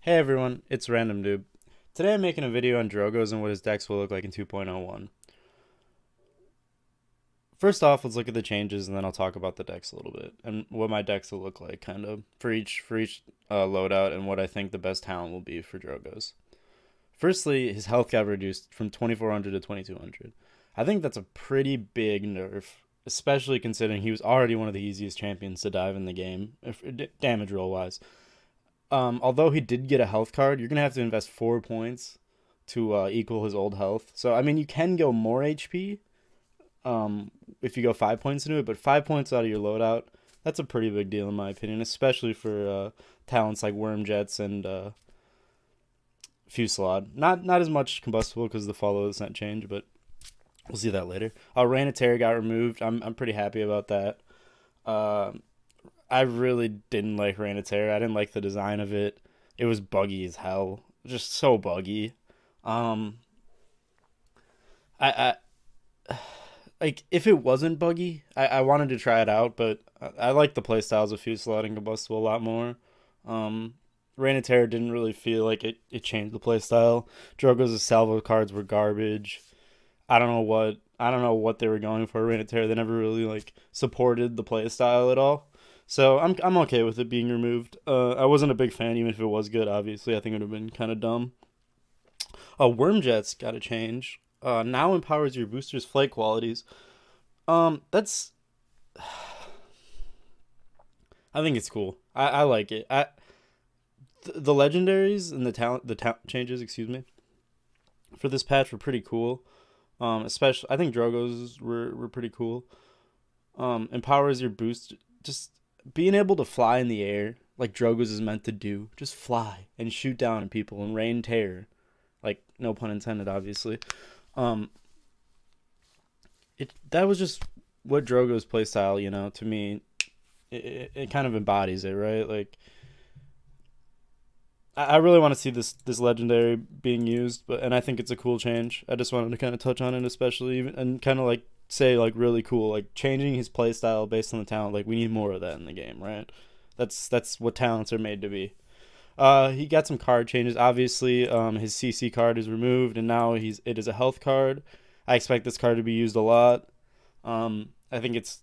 Hey everyone, it's Random Noob. Today I'm making a video on Drogoz and what his decks will look like in 2.01. First off, let's look at the changes and then I'll talk about the decks a little bit and what my decks will look like kind of for each loadout and what I think the best talent will be for Drogoz. Firstly, his health got reduced from 2400 to 2200. I think that's a pretty big nerf, especially considering he was already one of the easiest champions to dive in the game, damage roll wise. Although he did get a health card, you're gonna have to invest 4 points to equal his old health. So I mean, you can go more HP if you go 5 points into it, but 5 points out of your loadout, that's a pretty big deal in my opinion, especially for talents like Wormjets and Fusillade. Not as much combustible because the follow doesn't change, but we'll see that later. Rain of Terror got removed. I'm pretty happy about that. I really didn't like Rain of Terror. I didn't like the design of it. It was buggy as hell. Just so buggy. I like if it wasn't buggy, I wanted to try it out, but I like the playstyles of Fusillade and Combustible a lot more. Rain of Terror didn't really feel like it changed the playstyle. Drogoz's salvo cards were garbage. I don't know what they were going for. Rain of Terror, they never really like supported the playstyle at all. So I'm okay with it being removed. I wasn't a big fan, even if it was good. Obviously, I think it would have been kind of dumb. Wormjets got to change. Now empowers your booster's flight qualities. That's. I think it's cool. I like it. The legendaries and the talent changes, excuse me, for this patch were pretty cool. Especially I think Drogoz were pretty cool. Empowers your boost, just being able to fly in the air like Drogoz is meant to do. Just fly and shoot down at people and rain terror. Like, no pun intended, obviously. That was just what Drogoz playstyle, to me, it kind of embodies it, right? Like, I really want to see this legendary being used, and I think it's a cool change. I just wanted to kind of touch on it, especially, and kind of like say like really cool, like changing his playstyle based on the talent. Like, we need more of that in the game, right? That's what talents are made to be. He got some card changes. Obviously, his CC card is removed, and now it is a health card. I expect this card to be used a lot. I think it's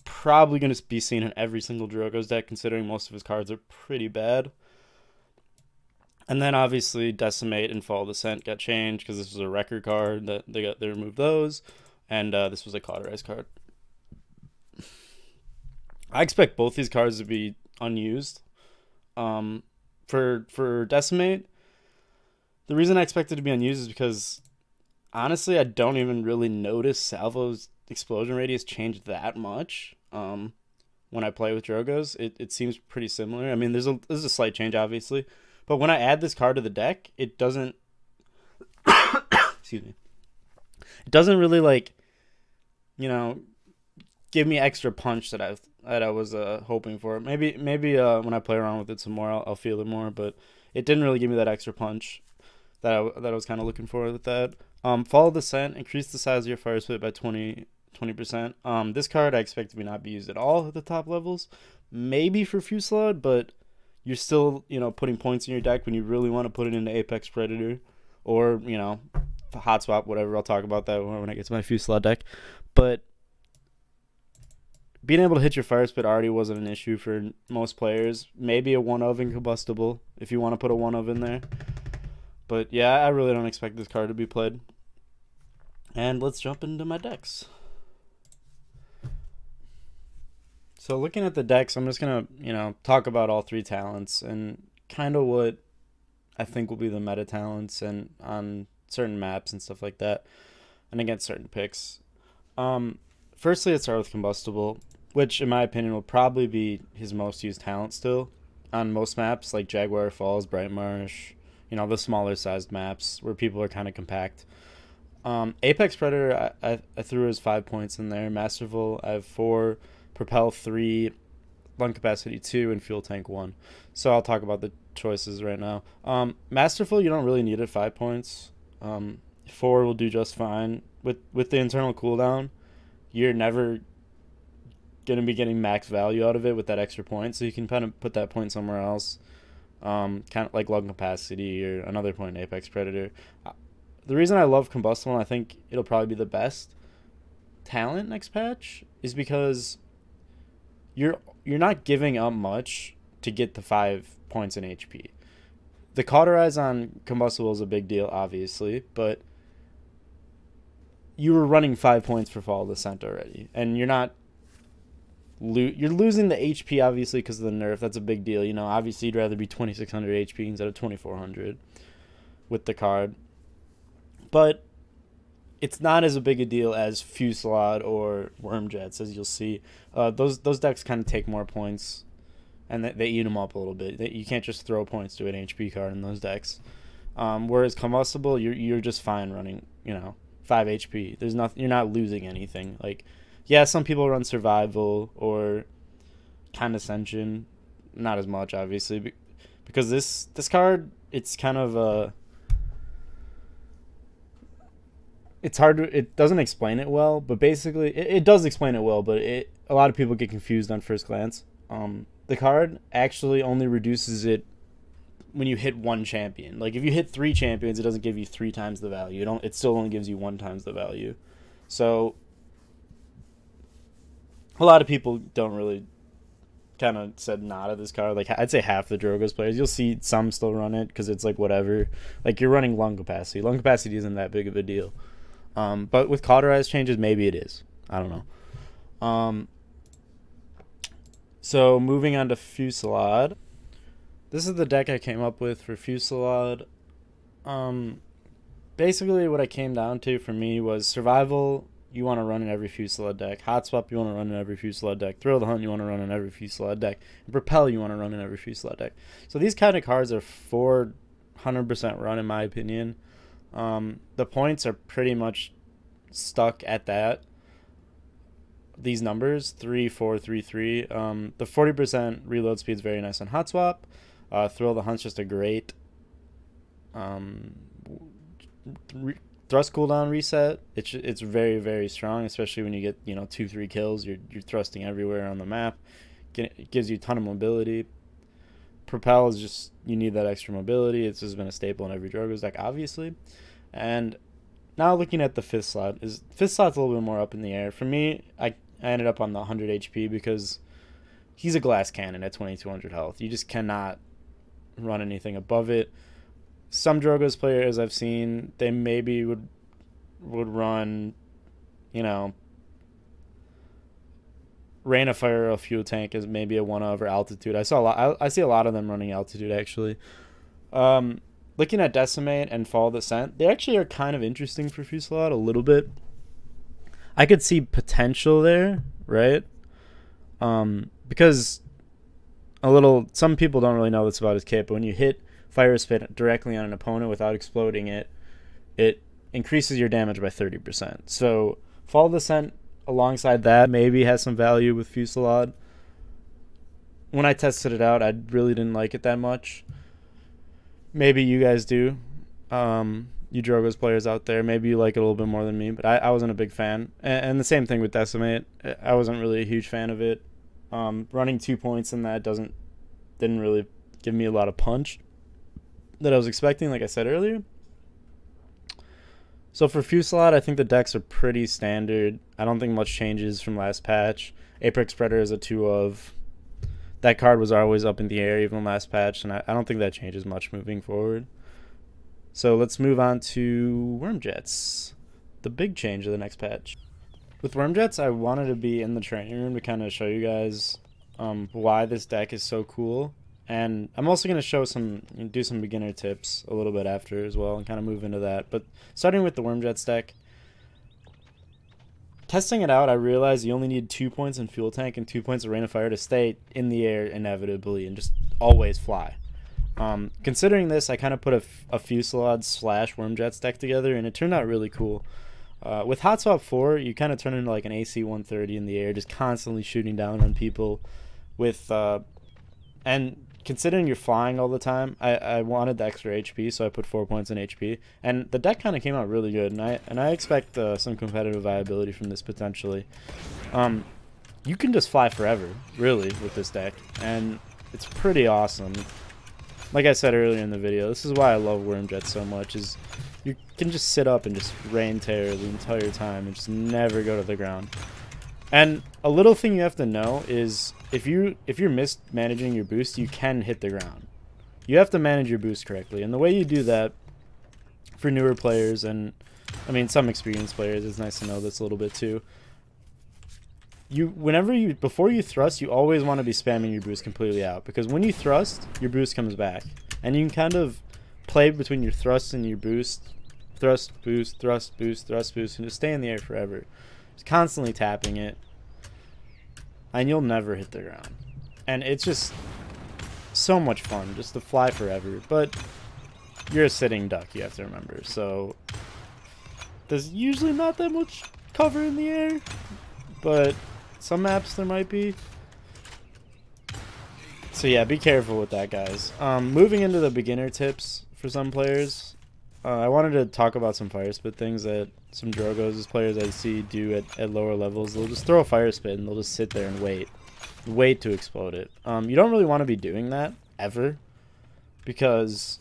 probably going to be seen in every single Drogoz deck, considering most of his cards are pretty bad. And then obviously Decimate and Fall of Descent got changed because this was a record card that they removed those, and this was a Cauterize card. I expect both these cards to be unused. For Decimate, the reason I expect it to be unused is because honestly I don't even really notice Salvo's explosion radius change that much. When I play with Drogoz, it seems pretty similar. I mean, there's a slight change obviously. But when I add this card to the deck, it doesn't excuse me. It doesn't really like, give me extra punch that I was hoping for. Maybe when I play around with it some more, I'll feel it more, but it didn't really give me that extra punch that I was kind of looking for with that. Follow the Scent, increase the size of your fire spit by 20%. This card I expect to not be used at all at the top levels. Maybe for Fusillade, but you're still, putting points in your deck when you really want to put it into Apex Predator or, Hot Swap, whatever. I'll talk about that when I get to my Fusillade deck. But being able to hit your fire spit already wasn't an issue for most players. Maybe a 1-of in Combustible if you want to put a 1-of in there. But yeah, I really don't expect this card to be played. And let's jump into my decks. So looking at the decks, I'm just going to, talk about all three talents and kind of what I think will be the meta talents and on certain maps and stuff like that and against certain picks. Firstly, let's start with Combustible, which in my opinion will probably be his most used talent still on most maps like Jaguar Falls, Bright Marsh, the smaller sized maps where people are kind of compact. Apex Predator, I threw his 5 points in there. Masterful, I have 4. Propel 3, Lung Capacity 2, and Fuel Tank 1. So I'll talk about the choices right now. Masterful, you don't really need it 5 points. 4 will do just fine. With the internal cooldown, you're never going to be getting max value out of it with that extra point, so you can kind of put that point somewhere else. kind of like lung capacity or another point in Apex Predator. The reason I love combustible, and I think it'll probably be the best talent next patch, is because you're not giving up much to get the 5 points in HP. The cauterize on combustible is a big deal, obviously, but you were running 5 points for Fall of the Scent already, and you're not you're losing the HP obviously because of the nerf. That's a big deal. You know, obviously you'd rather be 2600 HP instead of 2400 with the card, but it's not as a big a deal as Fusillade or Wormjets, as you'll see. Those decks kind of take more points, and they eat them up a little bit. You can't just throw points to an HP card in those decks. Whereas Combustible, you're just fine running, 5 HP. There's nothing. You're not losing anything. Like, yeah, some people run Survival or Condescension, not as much obviously, because this card, it's kind of it's hard to, it doesn't explain it well, but basically it does explain it well, but a lot of people get confused on first glance. The card actually only reduces it when you hit 1 champion. Like if you hit 3 champions, it doesn't give you 3 times the value. It still only gives you 1 times the value. So a lot of people don't really kind of said nah to this card. Like I'd say half the Drogoz players. You'll see some still run it because it's like whatever. Like you're running lung capacity. Lung capacity isn't that big of a deal. But with cauterized changes, maybe it is. I don't know. So moving on to Fusillade. This is the deck I came up with for Fusillade. Basically what I came down to for me was Survival, you want to run in every Fusillade deck. Hot Swap, you want to run in every Fusillade deck. Thrill the Hunt, you want to run in every Fusillade deck. And Propel, you want to run in every Fusillade deck. So these kind of cards are 400% run in my opinion. The points are pretty much stuck at that. These numbers 3, 4, 3, 3. The 40% reload speed is very nice on Hot Swap. Thrill the Hunt's just a great thrust cooldown reset. It's very, very strong, especially when you get 2-3 kills. You're thrusting everywhere on the map. It gives you a ton of mobility. Propel is just, you need that extra mobility. It's just been a staple in every Drogoz deck, obviously. And now looking at the fifth slot, fifth slot's a little bit more up in the air. For me, I ended up on the 100 HP because he's a glass cannon at 2200 health. You just cannot run anything above it. Some Drogoz players I've seen, they maybe would run, Rain of Fire or Fuel Tank as maybe a one over Altitude. I see a lot of them running Altitude actually. Looking at Decimate and Fall of the Scent, they actually are kind of interesting for Fusillade a little bit. I could see potential there, right? Because some people don't really know this about his kit, but when you hit Fire Spit directly on an opponent without exploding it, it increases your damage by 30%. So Fall of the Scent alongside that maybe has some value with Fusillade. When I tested it out, I really didn't like it that much. Maybe you guys do. You Drogoz players out there, maybe you like it a little bit more than me, but I wasn't a big fan. And the same thing with Decimate. I wasn't really a huge fan of it. Running 2 points in that didn't really give me a lot of punch that I was expecting, like I said earlier. So for Fusillade, I think the decks are pretty standard. I don't think much changes from last patch. Apex Predator is a 2 of. That card was always up in the air even last patch, and I don't think that changes much moving forward. So let's move on to Wormjets, the big change of the next patch. With Wormjets, I wanted to be in the training room to kind of show you guys why this deck is so cool. And I'm also going to do some beginner tips a little bit after as well and kind of move into that. But starting with the Wormjets deck, testing it out, I realized you only need 2 points in Fuel Tank and 2 points of Rain of Fire to stay in the air inevitably and just always fly. Considering this, I kind of put a Fusillade / Wormjets deck together, and it turned out really cool. With Hot Swap 4, you kind of turn into like an AC 130 in the air, just constantly shooting down on people. And considering you're flying all the time, I wanted the extra HP, so I put 4 points in HP. And the deck kind of came out really good, and I expect some competitive viability from this potentially. You can just fly forever, really, with this deck, and it's pretty awesome. like I said earlier in the video, this is why I love Wormjet so much, is you can just sit up and just rain terror the entire time and just never go to the ground. And a little thing you have to know is if you're mismanaging your boost, you can hit the ground. You have to manage your boost correctly, and the way you do that for newer players, and I mean some experienced players, it's nice to know this a little bit too. Before you thrust, you always want to be spamming your boost completely out, because when you thrust, your boost comes back, and you can kind of play between your thrust and your boost, thrust, boost, thrust, boost, thrust, boost, and just stay in the air forever. Just constantly tapping it, and you'll never hit the ground. And it's just so much fun just to fly forever, but you're a sitting duck, you have to remember, so there's usually not that much cover in the air, but some maps there might be. So yeah, be careful with that, guys. Moving into the beginner tips for some players, I wanted to talk about some fire spit things that some Drogoz players I see do at lower levels. They'll just throw a fire spit and they'll just sit there and wait to explode it. You don't really want to be doing that ever, because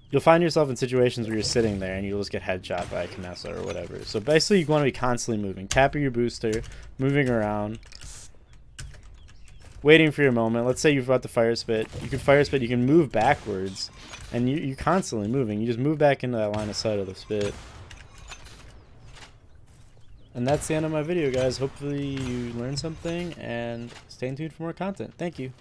you'll find yourself in situations where you're sitting there and you'll just get headshot by a Kinessa or whatever. So basically you want to be constantly moving, tapping your booster, moving around, waiting for your moment. Let's say you've got the fire spit. You can fire spit, you can move backwards, and you're constantly moving. You just move back into that line of sight of the spit. And that's the end of my video, guys. Hopefully you learned something, and stay tuned for more content. Thank you.